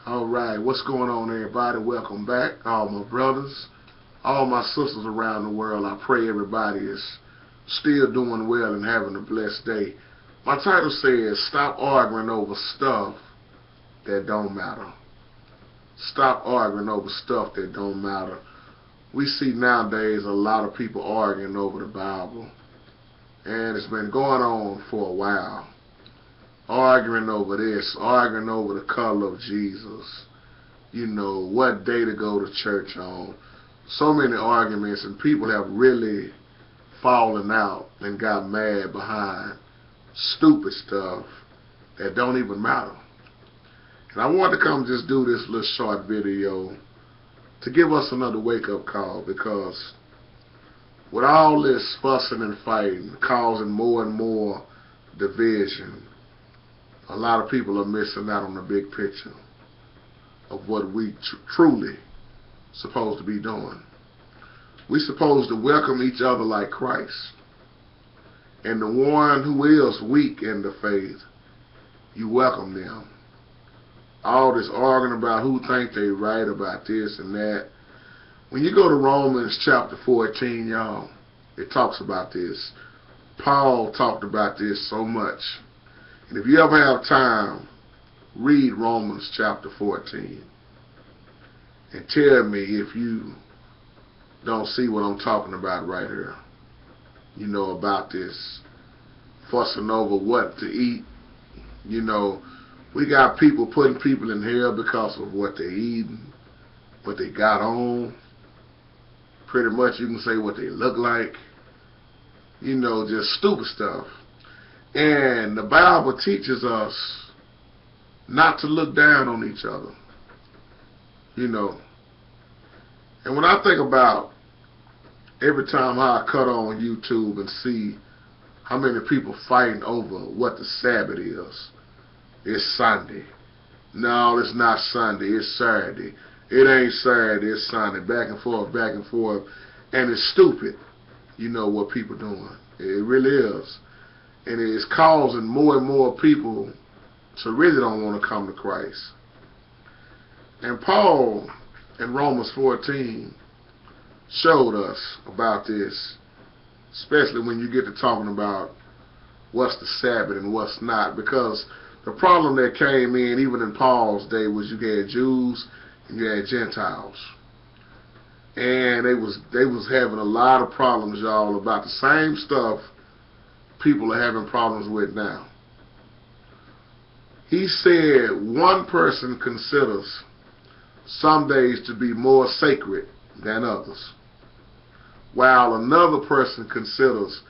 Alright, what's going on everybody? Welcome back. All my brothers, all my sisters around the world. I pray everybody is still doing well and having a blessed day. My title says, stop arguing over stuff that don't matter. Stop arguing over stuff that don't matter. We see nowadays a lot of people arguing over the Bible. And it's been going on for a while. Arguing over this, arguing over the color of Jesus. You know, what day to go to church on. So many arguments, and people have really fallen out and got mad behind stupid stuff that don't even matter. And I wanted to come just do this little short video to give us another wake-up call, because with all this fussing and fighting causing more and more division, a lot of people are missing out on the big picture of what we truly supposed to be doing. We're supposed to welcome each other like Christ. And the one who is weak in the faith, you welcome them. All this arguing about who think they right about this and that. When you go to Romans chapter 14, y'all, it talks about this. Paul talked about this so much. And if you ever have time, read Romans chapter 14 and tell me if you don't see what I'm talking about right here. You know, about this fussing over what to eat. You know, we got people putting people in hell because of what they eating, what they got on. Pretty much you can say what they look like. You know, just stupid stuff. And the Bible teaches us not to look down on each other. You know. And when I think about every time how I cut on YouTube and see how many people fighting over what the Sabbath is. It's Sunday. No, it's not Sunday. It's Saturday. It ain't Saturday. It's Sunday. Back and forth, back and forth. And it's stupid, you know, what people doing. It really is. And it's causing more and more people to really don't want to come to Christ. And Paul in Romans 14 showed us about this, especially when you get to talking about what's the Sabbath and what's not. Because the problem that came in, even in Paul's day, was you had Jews and you had Gentiles. And they was having a lot of problems, y'all, about the same stuff people are having problems with now. He said one person considers some days to be more sacred than others, while another person considers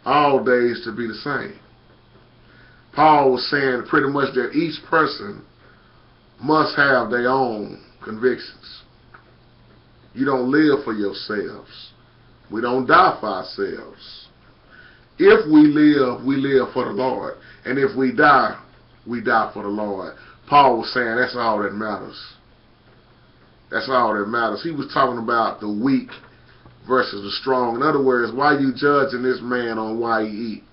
all days to be the same. Paul was saying pretty much that each person must have their own convictions. You don't live for yourselves. We don't die for ourselves. If we live for the Lord. And if we die for the Lord. Paul was saying that's all that matters. That's all that matters. He was talking about the weak versus the strong. In other words, why you judging this man on why he eat?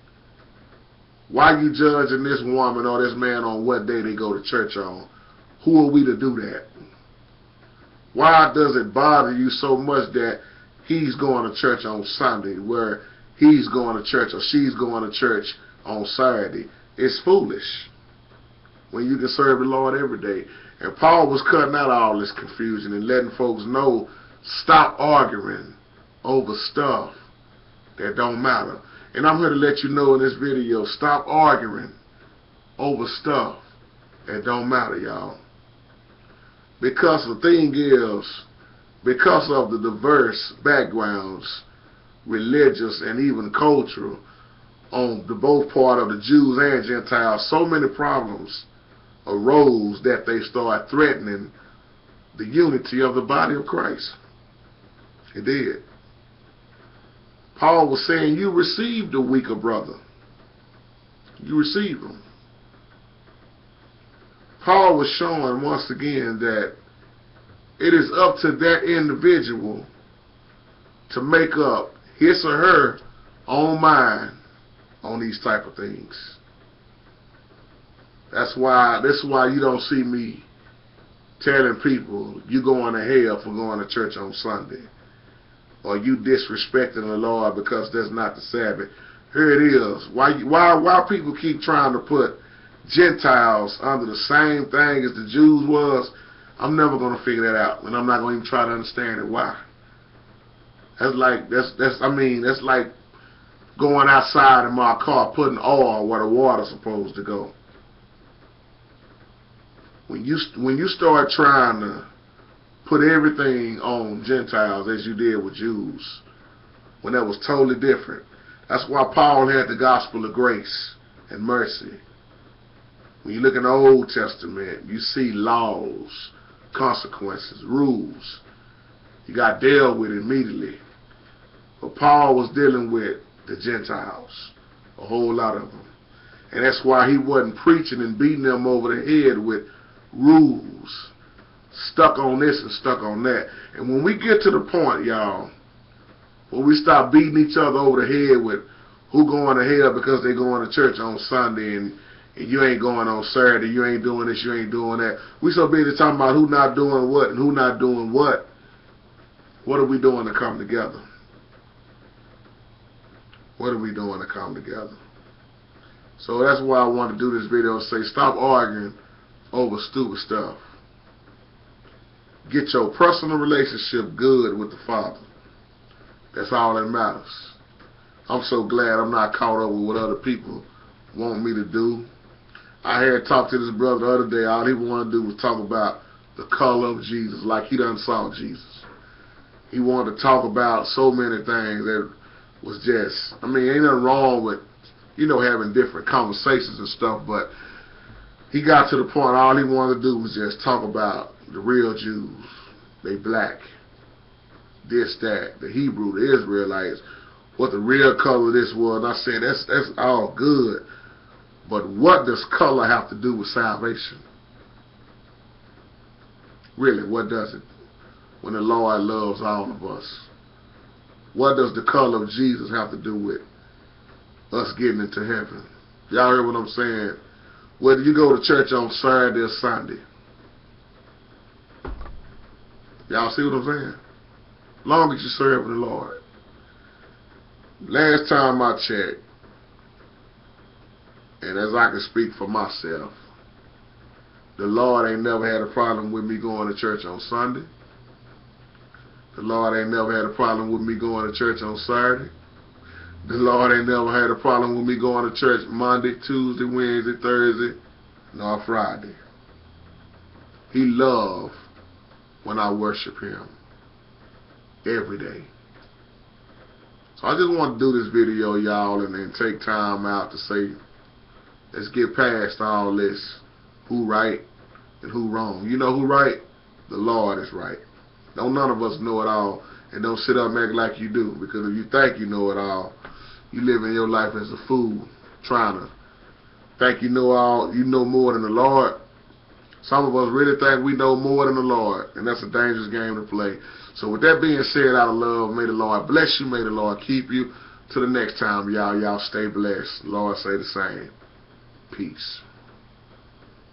Why you judging this woman or this man on what day they go to church on? Who are we to do that? Why does it bother you so much that he's going to church on Sunday, where he's going to church or she's going to church on Saturday? It's foolish when you can serve the Lord every day. And Paul was cutting out all this confusion and letting folks know, stop arguing over stuff that don't matter. And I'm here to let you know in this video, stop arguing over stuff that don't matter, y'all. Because the thing is, because of the diverse backgrounds, religious and even cultural, on the both part of the Jews and Gentiles, so many problems arose that they started threatening the unity of the body of Christ. It did. Paul was saying, you received a weaker brother. You received him. Paul was showing once again that it is up to that individual to make up his or her own mind on these type of things. That's why you don't see me telling people you going to hell for going to church on Sunday, or you disrespecting the Lord because that's not the Sabbath. Here it is. Why people keep trying to put Gentiles under the same thing as the Jews was? I'm never going to figure that out, and I'm not going to even try to understand it. Why? That's like going outside in my car putting oil where the water's supposed to go. When you start trying to put everything on Gentiles as you did with Jews, when that was totally different. That's why Paul had the gospel of grace and mercy. When you look in the Old Testament, you see laws, consequences, rules. You got dealt with immediately. But Paul was dealing with the Gentiles, a whole lot of them. And that's why he wasn't preaching and beating them over the head with rules, stuck on this and stuck on that. And when we get to the point, y'all, when we start beating each other over the head with who going to hell because they going to church on Sunday and you ain't going on Saturday, you ain't doing this, you ain't doing that. We so busy talking about who not doing what and who not doing what. What are we doing to come together? What are we doing to come together? So that's why I want to do this video and say stop arguing over stupid stuff. Get your personal relationship good with the Father. That's all that matters. I'm so glad I'm not caught up with what other people want me to do. I had talked to this brother the other day. All he wanted to do was talk about the color of Jesus, like he done saw Jesus. He wanted to talk about so many things that was just, I mean, ain't nothing wrong with, having different conversations and stuff, but he got to the point all he wanted to do was just talk about the real Jews. They black. This, that, the Hebrew, the Israelites, what the real color of this was. And I said, that's all good. But what does color have to do with salvation? Really, what does it? When the Lord loves all of us. What does the color of Jesus have to do with us getting into heaven? Y'all hear what I'm saying? Whether you go to church on Saturday or Sunday. Y'all see what I'm saying? Long as you serve the Lord. Last time I checked, and as I can speak for myself, the Lord ain't never had a problem with me going to church on Sunday. The Lord ain't never had a problem with me going to church on Saturday. The Lord ain't never had a problem with me going to church Monday, Tuesday, Wednesday, Thursday, nor Friday. He loves when I worship Him every day. So I just want to do this video, y'all, and then take time out to say, let's get past all this, who right and who wrong. You know who right? The Lord is right. Don't none of us know it all, and don't sit up and act like you do, because if you think you know it all, you living your life as a fool, trying to think you know all, you know more than the Lord. Some of us really think we know more than the Lord, and that's a dangerous game to play. So with that being said, out of love, may the Lord bless you, may the Lord keep you. Till the next time, y'all stay blessed. Lord say the same. Peace.